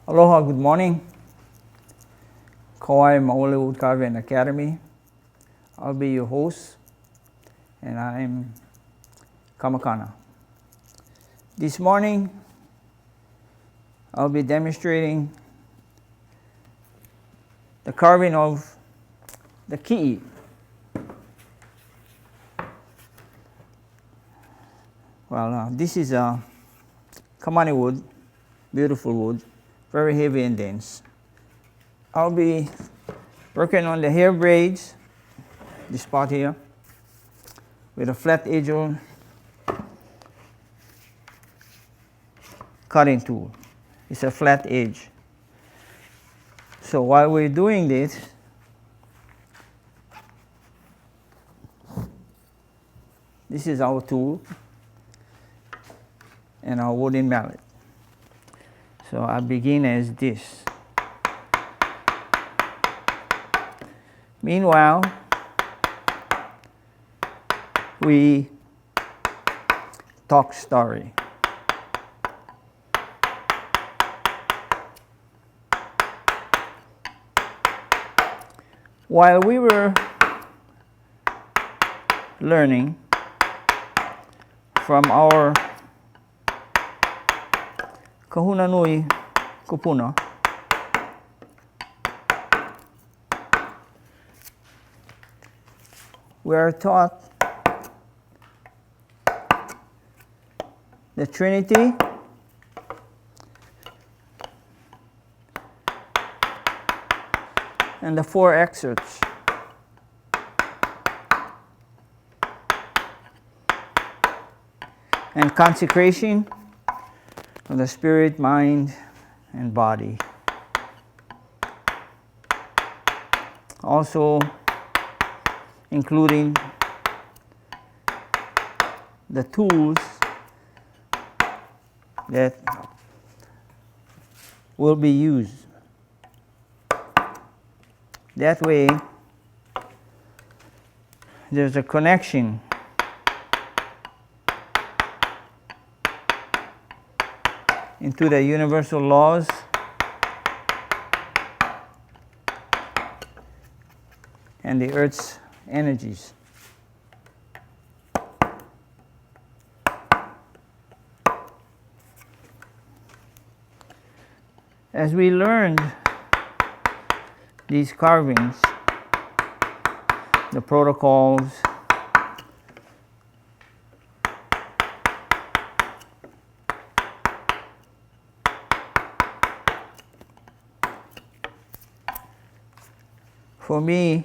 Aloha, good morning. Kauai Maole Woodcarving Academy. I'll be your host, and I'm Kamakana. This morning, I'll be demonstrating the carving of the ki'i. Well, this is a kamani wood, beautiful wood, very heavy and dense. I'll be working on the hair braids, this part here, with a flat edge cutting tool. It's a flat edge. So while we're doing this, this is our tool and our wooden mallet. So I begin as this. Meanwhile, we talk story. While we were learning from our kahuna nui kupuna, we are taught the Trinity, and the four excerpts. And consecration of the spirit, mind, and body. Also including the tools that will be used. That way, there's a connection into the universal laws and the earth's energies. As we learned these carvings, the protocols, for me,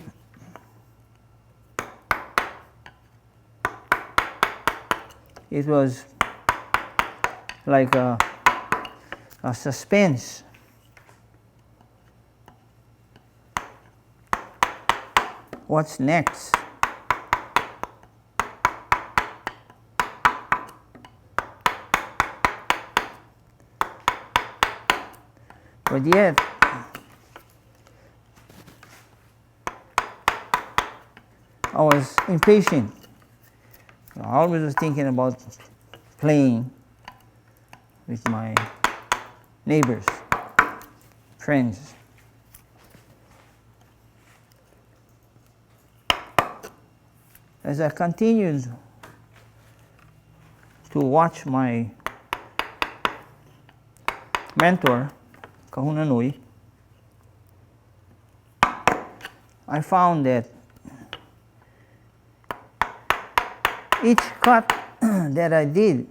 it was like a suspense. What's next? But yet, I was impatient. I always was thinking about playing with my neighbors, friends. As I continued to watch my mentor, Kahuna Nui, I found that each cut that I did,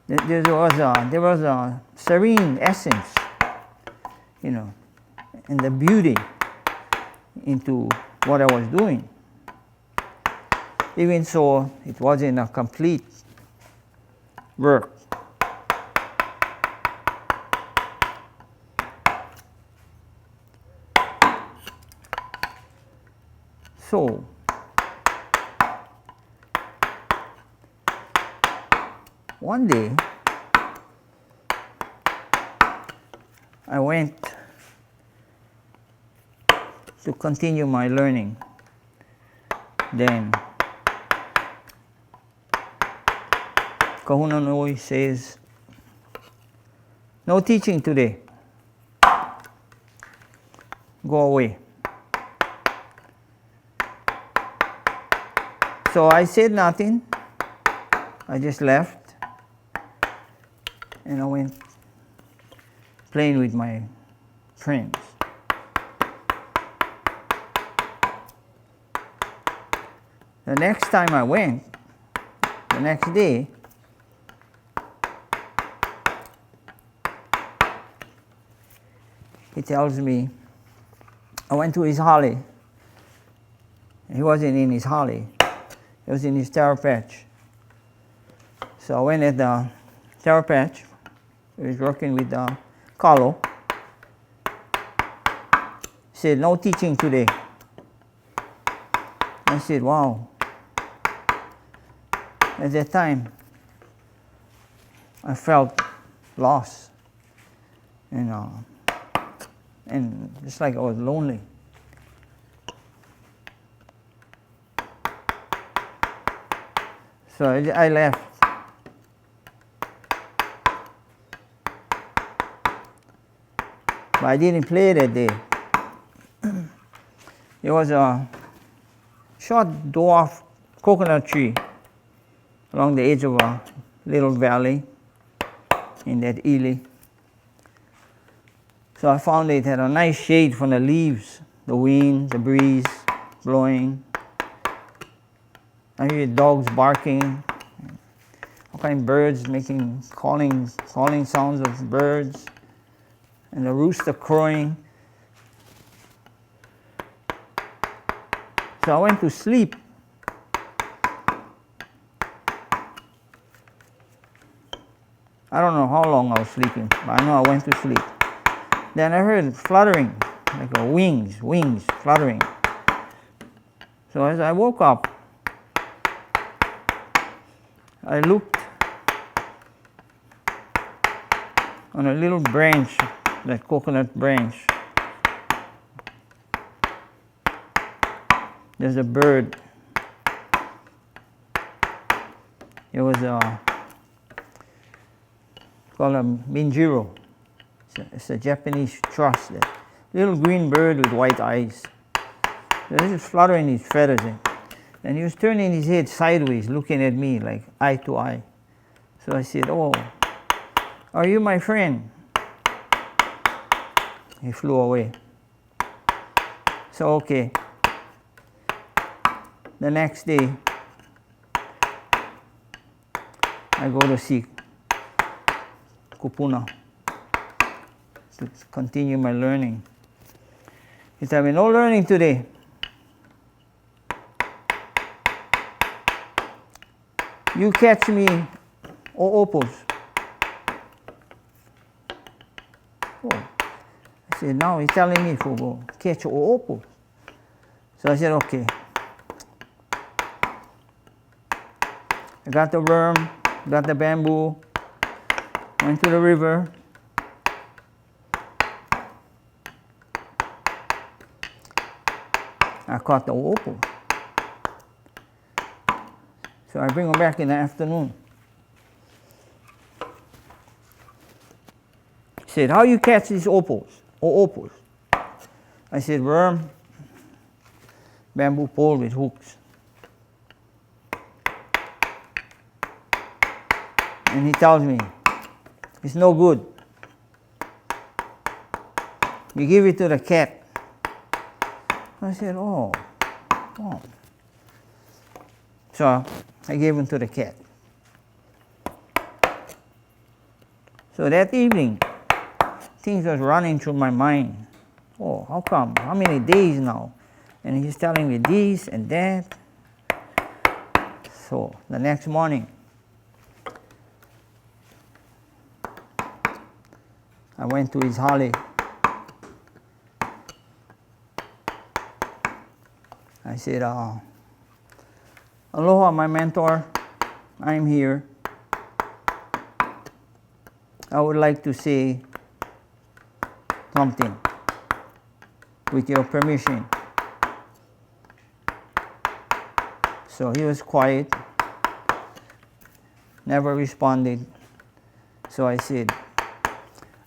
there was a serene essence, and the beauty into what I was doing. Even so, it wasn't a complete work. So, one day, I went to continue my learning. Then Kahuna Noi says, no teaching today. Go away. So I said nothing. I just left. And I went playing with my friends. The next time I went, the next day, he tells me, I went to his holly. He wasn't in his holly. He was in his taro patch. So I went at the taro patch. He was working with Carlo. He said, no teaching today. I said, wow. At that time, I felt lost. And it's like I was lonely. So I left. But I didn't play that day. There was a short dwarf coconut tree along the edge of a little valley in that Ely. So I found it had a nice shade from the leaves, the wind, the breeze blowing. I hear dogs barking, all kind of birds making calling sounds of birds, and the rooster crowing. So I went to sleep. I don't know how long I was sleeping, but I know I went to sleep. Then I heard fluttering, like a wings fluttering. So as I woke up, I looked on a little branch, that coconut branch. There's a bird. It was called a minjiro. It's a Japanese thrush, that little green bird with white eyes. So he was fluttering his feathers in. And he was turning his head sideways, looking at me like eye to eye. So I said, oh, are you my friend? He flew away. So okay. The next day, I go to see Kupuna to continue my learning. He said, no learning today. You catch me o'opos. Oh. I said, now he's telling me to go catch o'opos. So I said, okay. I got the worm, got the bamboo, went to the river. I caught the o'opos. So I bring them back in the afternoon. He said, how you catch these o'opos? I said, worm, bamboo pole with hooks. And he tells me, it's no good. You give it to the cat. I said, oh. So I gave him to the cat. So that evening, things was running through my mind. Oh, how come? How many days now? And he's telling me this and that. So the next morning, I went to his holly. I said, aloha, my mentor. I'm here. I would like to say something with your permission. So he was quiet. never responded. So I said,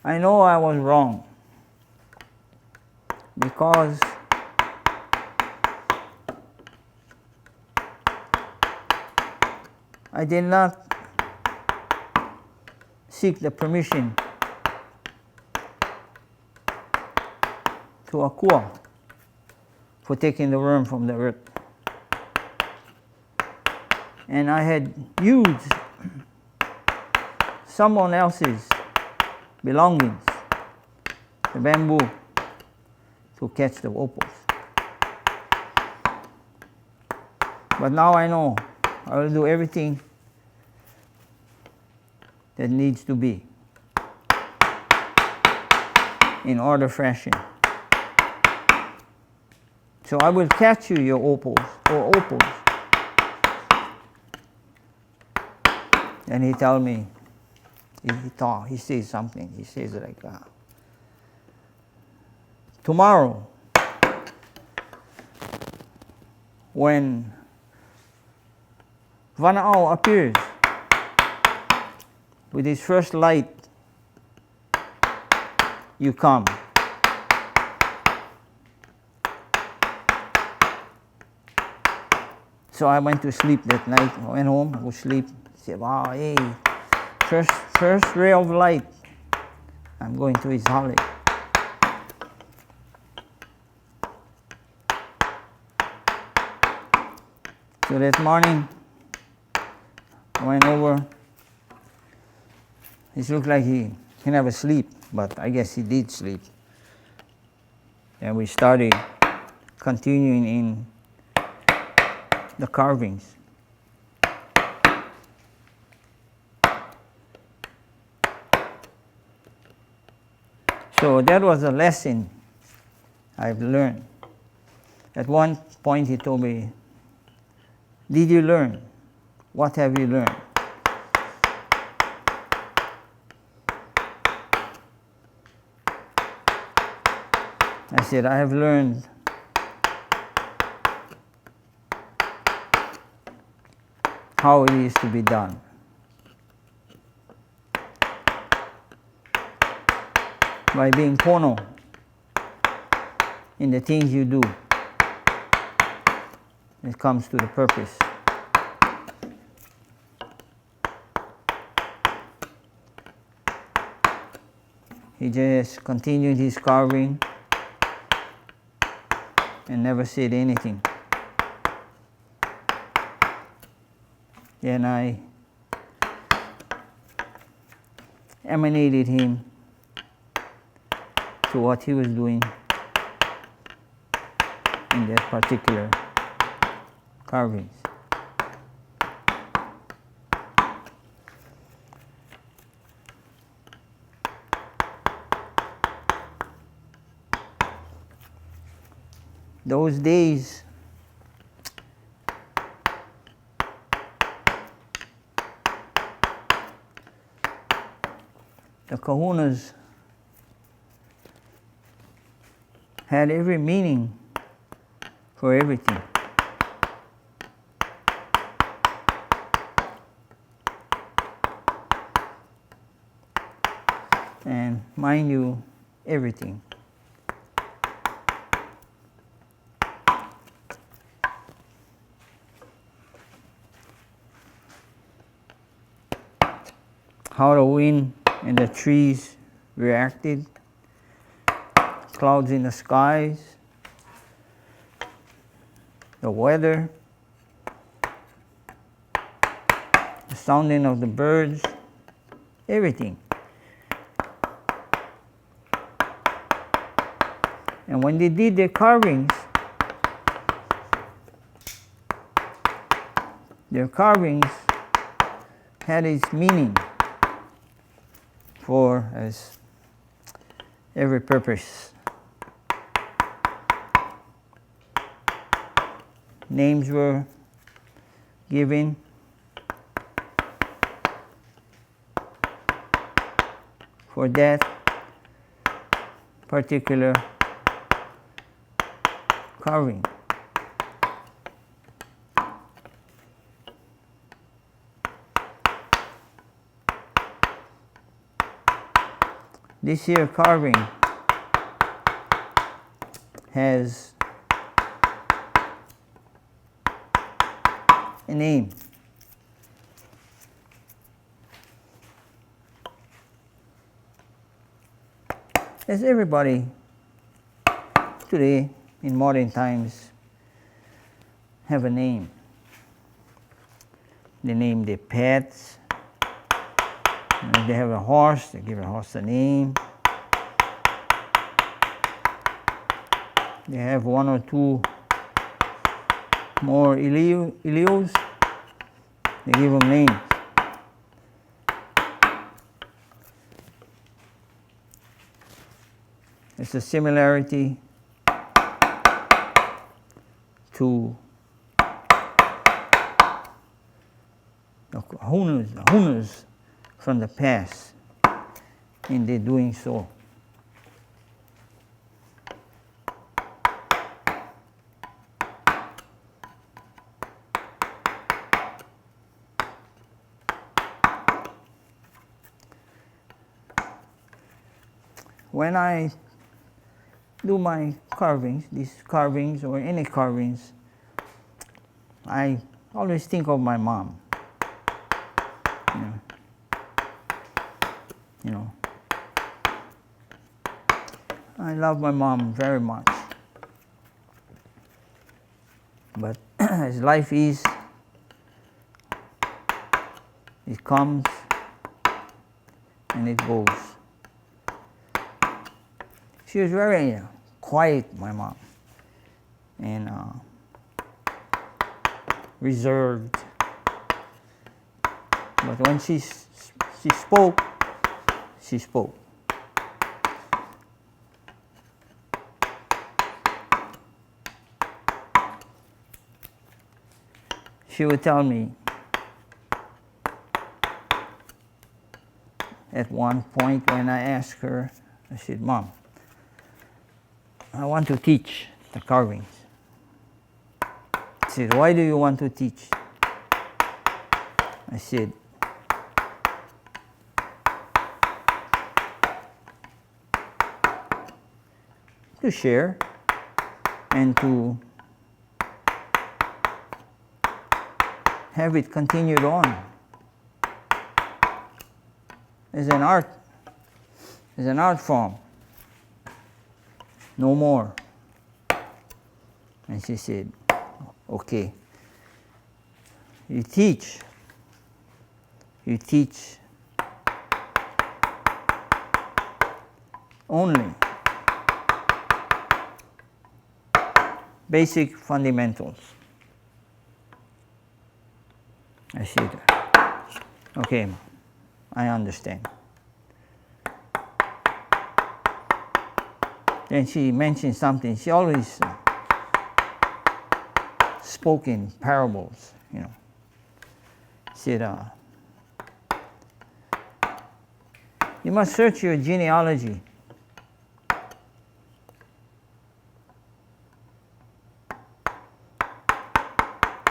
I know I was wrong because I did not seek the permission to Akua for taking the worm from the earth. And I had used someone else's belongings, the bamboo, to catch the opals. But now I know I will do everything that needs to be in order fashion. So I will catch you your opals or opals. And he tell me, he says something. He says like, tomorrow, when Vana'au appears with his first light, you come. So I went to sleep that night. I went home, I would sleep. I said, wow, hey, first ray of light. I'm going to his holiday. So that morning, I went over. It looked like he never sleep, but I guess he did sleep. And we started continuing in the carvings. So that was a lesson I've learned. At one point he told me, did you learn? What have you learned? I said, I have learned how it is to be done. By being pono in the things you do, it comes to the purpose. He just continued his carving and never said anything. Then I emanated him to what he was doing in that particular carvings. Those days, the kahunas had every meaning for everything. And mind you, everything. How the wind and the trees reacted, clouds in the skies, the weather, the sounding of the birds, everything. And when they did their carvings had its meaning for as every purpose. Names were given. For that particular carving. This here carving has a name. As everybody today in modern times have a name. They name their pets. If they have a horse, they give a horse a name. They have one or two more ilios, they give them names. It's a similarity to the hunas from the past in their doing so. When I do my carvings, these carvings or any carvings, I always think of my mom. You know, I love my mom very much. But as life is, it comes and it goes. She was very quiet, my mom, and reserved. But when she spoke, she spoke. She would tell me at one point when I asked her, I said, "Mom, I want to teach the carvings." She said, "Why do you want to teach?" I said, "To share and to have it continued on as an art form. No more." And she said, "Okay, you teach only basic fundamentals." I said, "Okay, I understand." Then she mentioned something. She always spoke in parables, you know. She said, "You must search your genealogy.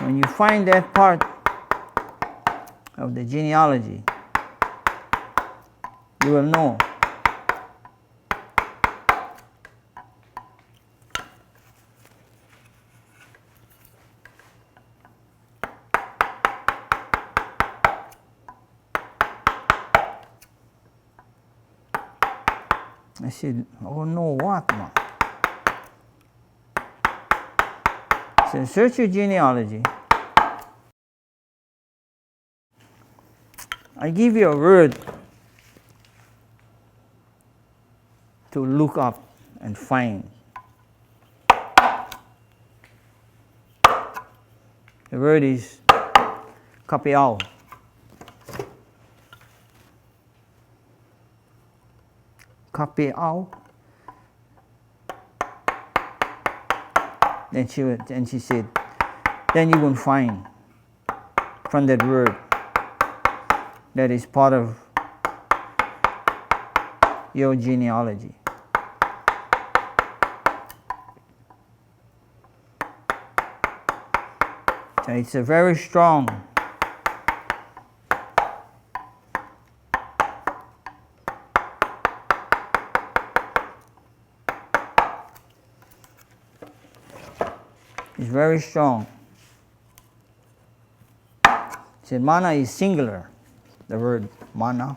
When you find that part of the genealogy, you will know I said, "Oh no, what, Mom?" She said, "Search your genealogy. I give you a word to look up and find. The word is kapiao. Kapiao." Then she said, "Then you will find from that word that is part of your genealogy." So it's a very strong very strong. So mana is singular, the word mana,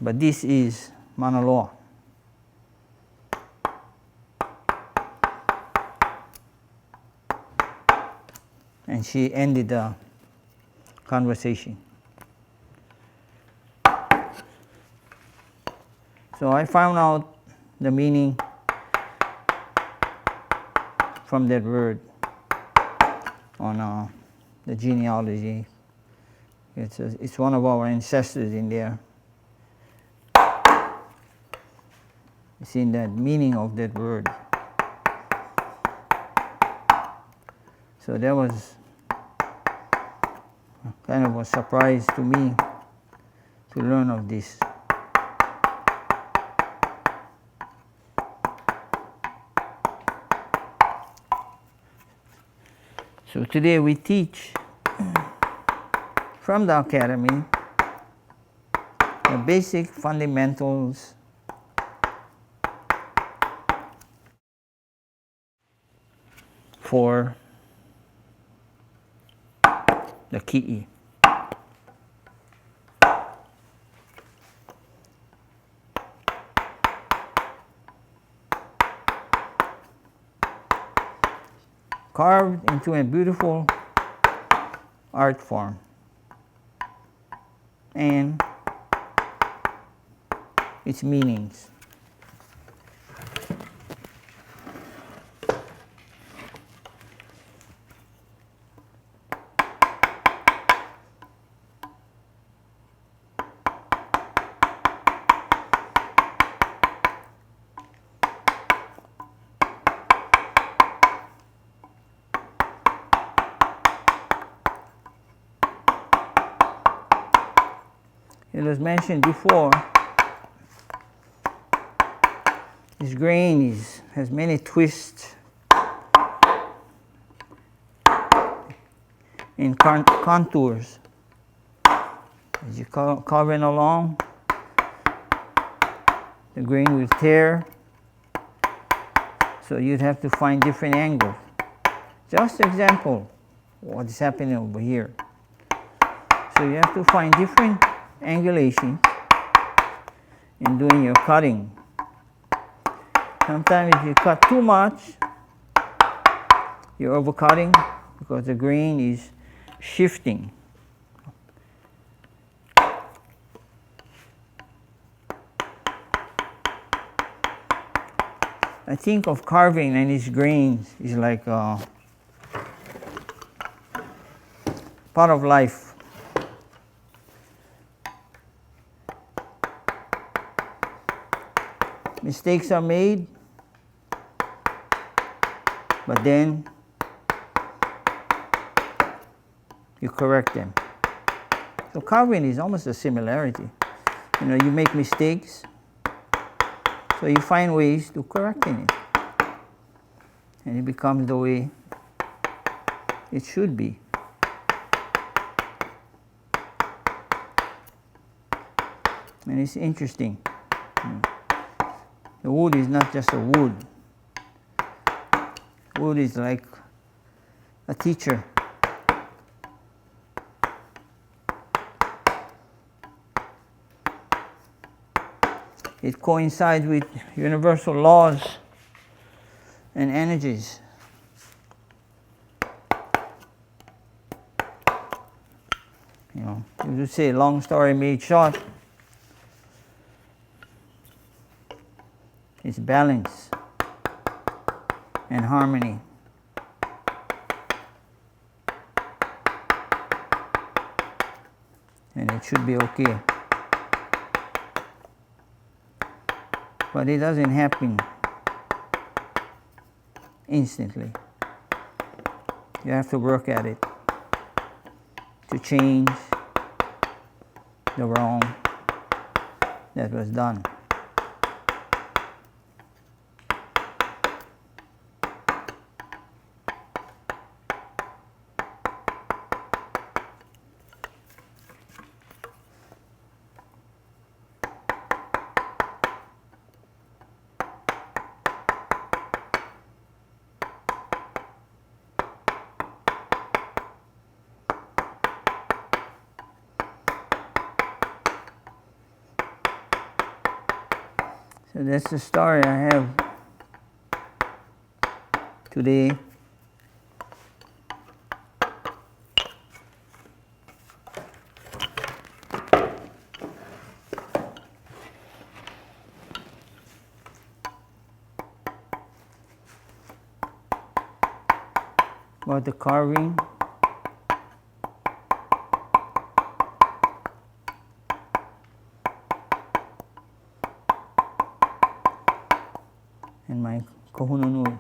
but this is mana loa. And she ended the conversation. So I found out the meaning from that word on the genealogy. It's one of our ancestors in there. It's in that meaning of that word. So that was kind of a surprise to me to learn of this. So today we teach from the Academy the basic fundamentals for the ki'i. Carved into a beautiful art form and its meanings. It was mentioned before, this grain has many twists and contours. As you carving along, the grain will tear, so you'd have to find different angles. Just example, what is happening over here. So you have to find different angulation in doing your cutting. Sometimes if you cut too much, you're overcutting because the grain is shifting. I think of carving and its grains is like part of life. Mistakes are made, but then you correct them. So carving is almost a similarity. You know, you make mistakes, so you find ways to correcting it, and it becomes the way it should be. And it's interesting. The wood is not just a wood. Wood is like a teacher. It coincides with universal laws and energies. You know, you would say long story made short. It's balance and harmony. And it should be okay. But it doesn't happen instantly. You have to work at it to change the wrong that was done. So that's the story I have today. About the carving. And my kahunanui.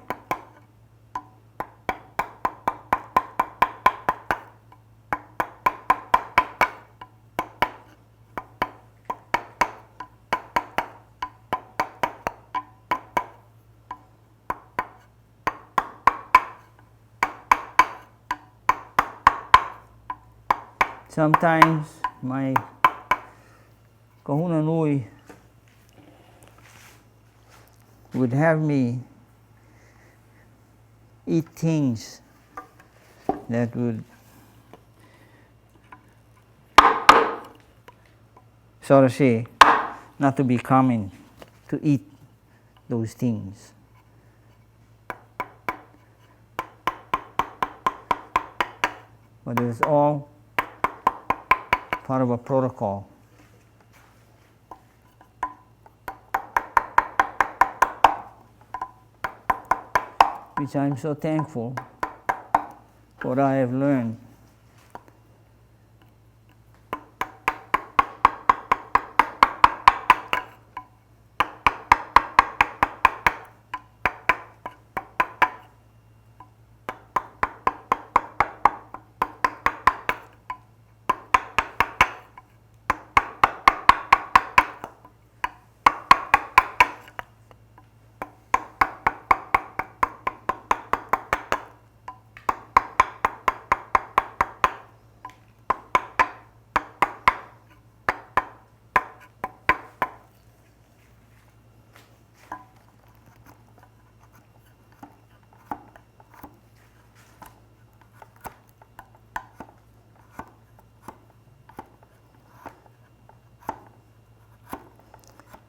Sometimes my kahunanui would have me eat things that would sort of say not to be common to eat those things. But it was all part of a protocol. Which I'm so thankful for what I have learned.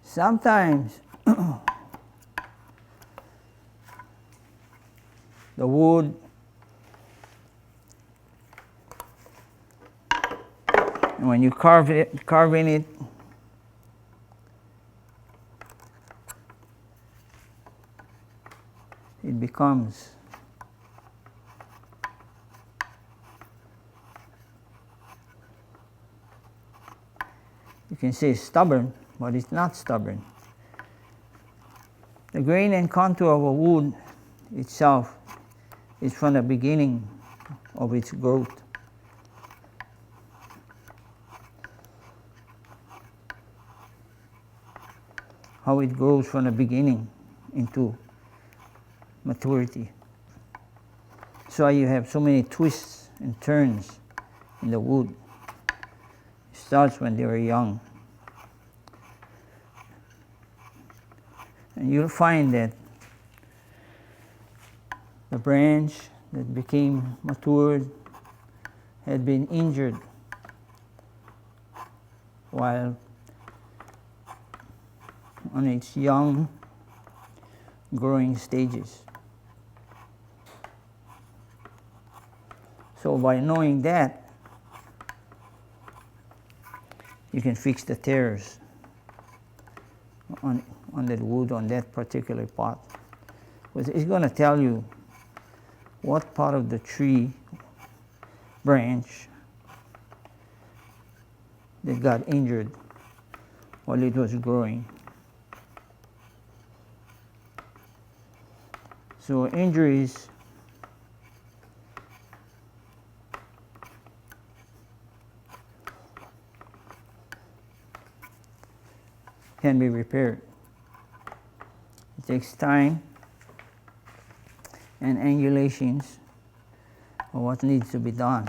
Sometimes the wood when you carve in it, it becomes you can say stubborn, but it's not stubborn. The grain and contour of a wood itself is from the beginning of its growth. How it grows from the beginning into maturity. So you have so many twists and turns in the wood. It starts when they were young. And you'll find that the branch that became matured had been injured while on its young growing stages. So by knowing that, you can fix the tears on that wood, on that particular pot. But it's going to tell you what part of the tree branch that got injured while it was growing. So injuries can be repaired. It takes time and angulations of what needs to be done.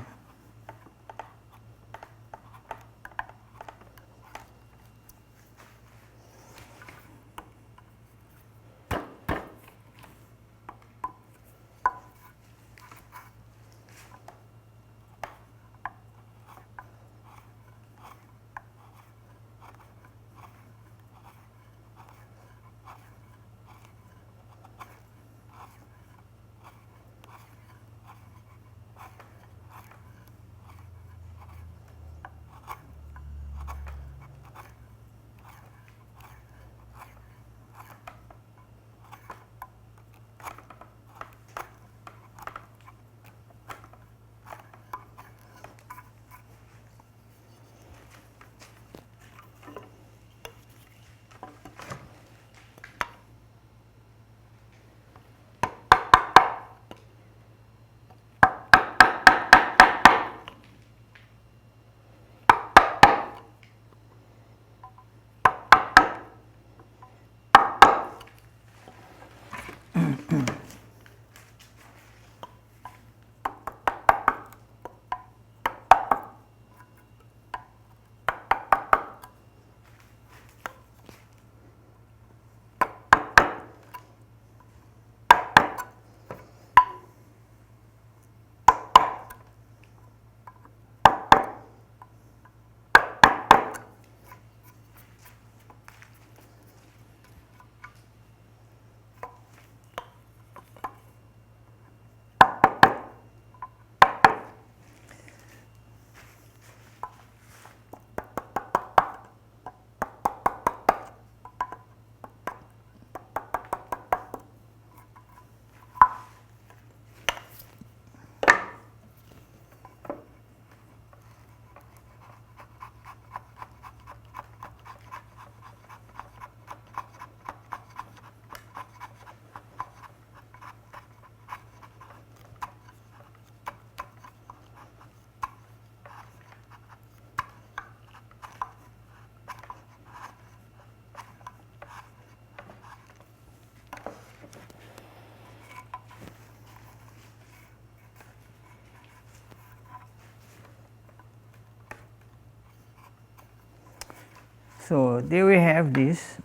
So there we have this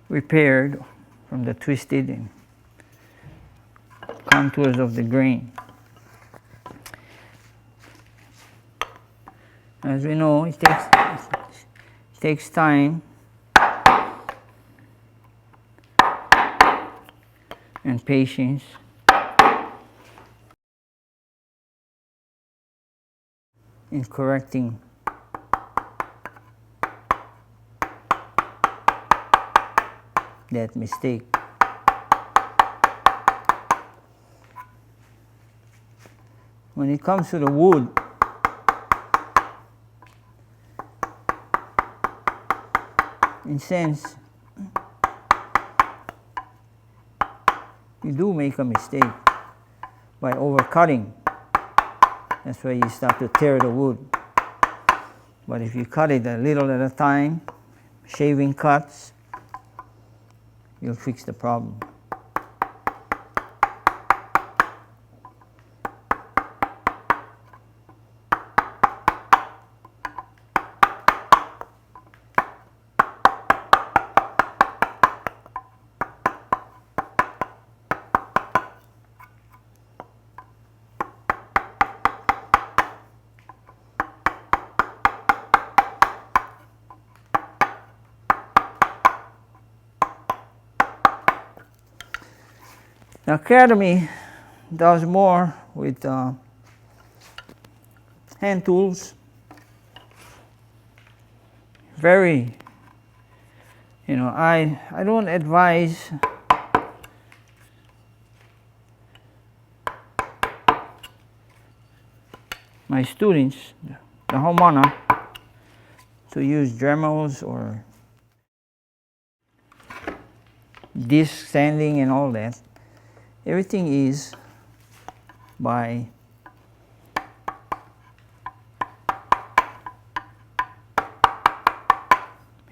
repaired from the twisted and contours of the grain. As we know, it takes time and patience in correcting that mistake. When it comes to the wood, in sense, you do make a mistake by overcutting. That's why you start to tear the wood. But if you cut it a little at a time, shaving cuts, you'll fix the problem. The Academy does more with hand tools. Very, I don't advise my students, the Haumana, to use Dremels or disc sanding and all that. Everything is by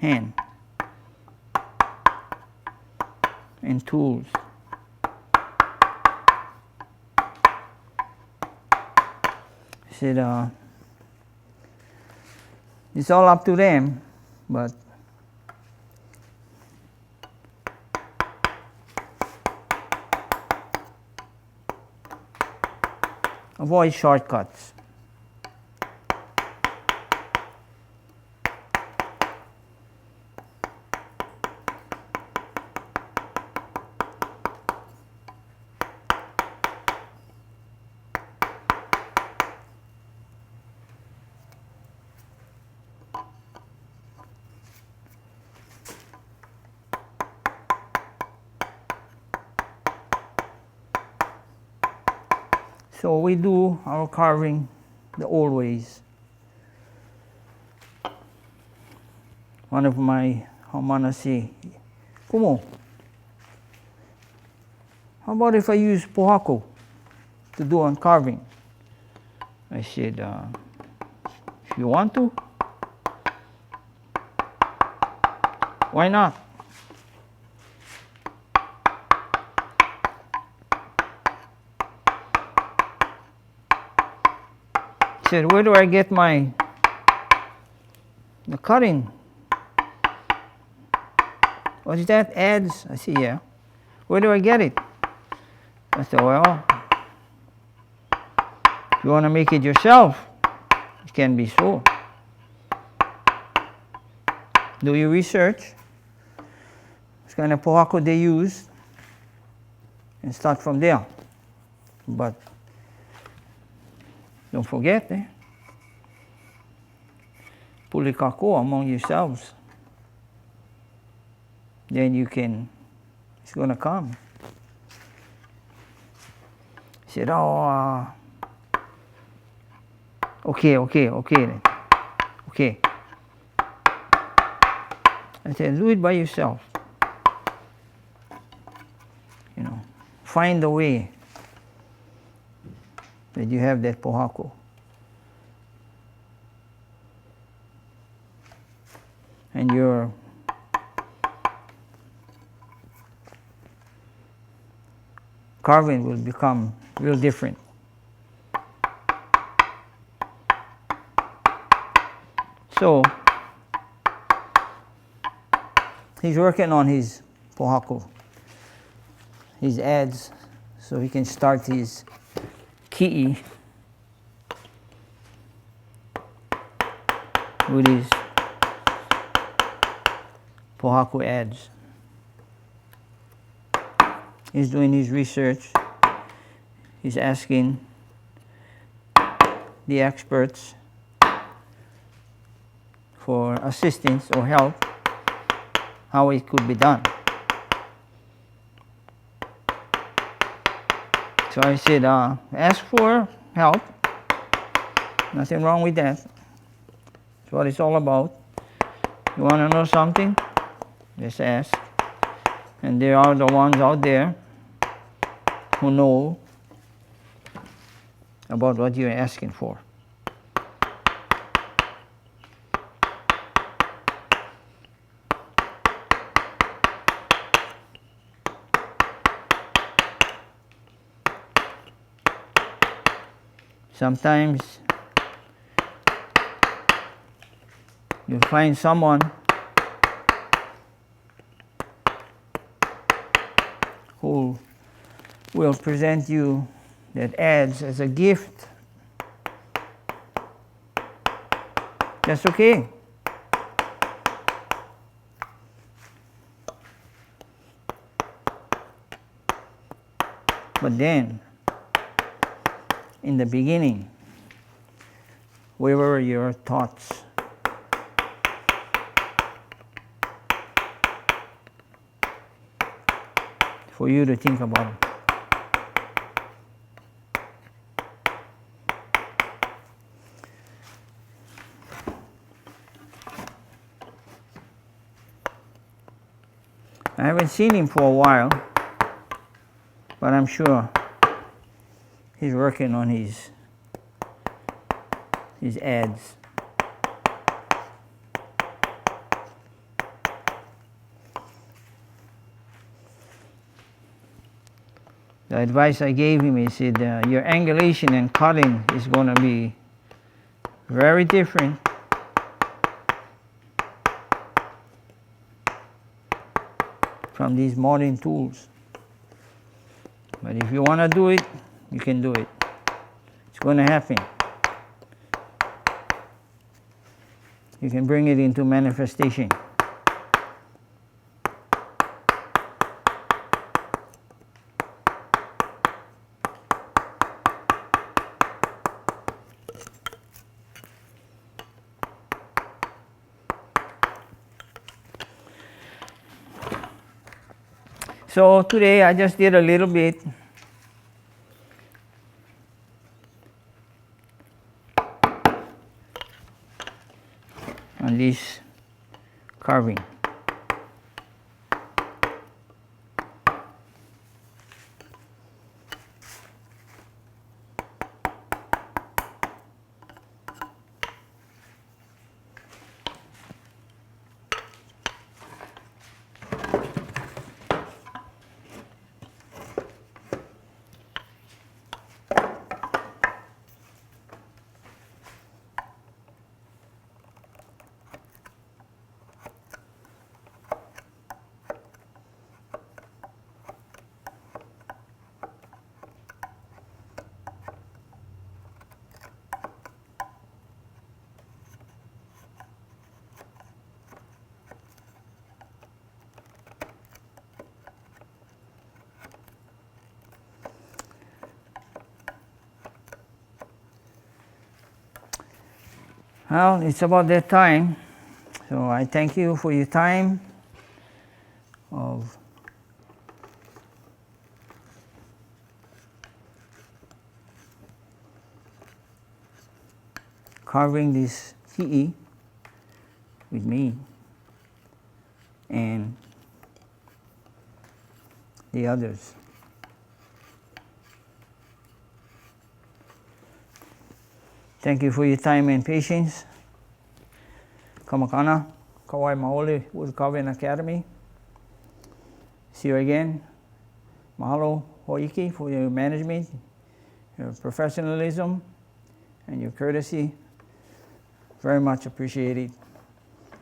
hand and tools. I said, it's all up to them, but avoid shortcuts. So we do our carving the old ways. One of my Haumana say, Kumu, how about if I use pohako to do on carving? I said, if you want to, why not? He said, where do I get the cutting? What is that, ads? I said, yeah. Where do I get it? I said, well, if you want to make it yourself, it can be so. Do your research. What kind of pohako they use, and start from there. But don't forget, pulikako among yourselves. Then it's going to come. He said, oh, okay then. Okay. I said, do it by yourself. Find a way that you have that pohako. And your carving will become real different. So he's working on his pohaku, his ads, so he can start his ki'i with his pohaku ads. He's doing his research. He's asking the experts for assistance or help how it could be done. So I said, ask for help. Nothing wrong with that. That's what it's all about. You want to know something? Just ask. And there are the ones out there who know about what you're asking for. Sometimes you find someone who will present you that ads as a gift. That's okay. But then, in the beginning, where were your thoughts? For you to think about it. I haven't seen him for a while, but I'm sure he's working on his ads. The advice I gave him is that your angulation and cutting is going to be very different from these modern tools. But if you want to do it, you can do it. It's going to happen. You can bring it into manifestation. So today I just did a little bit on this carving. Well, it's about that time, so I thank you for your time of carving this ki'i with me and the others. Thank you for your time and patience. Kamakana, Kawai Maoli, Wood Carving Academy. See you again. Mahalo Hoiki for your management, your professionalism, and your courtesy. Very much appreciated.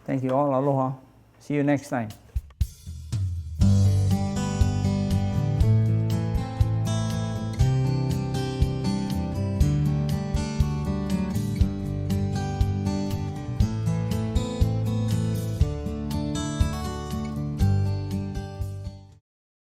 Thank you all. Aloha. See you next time.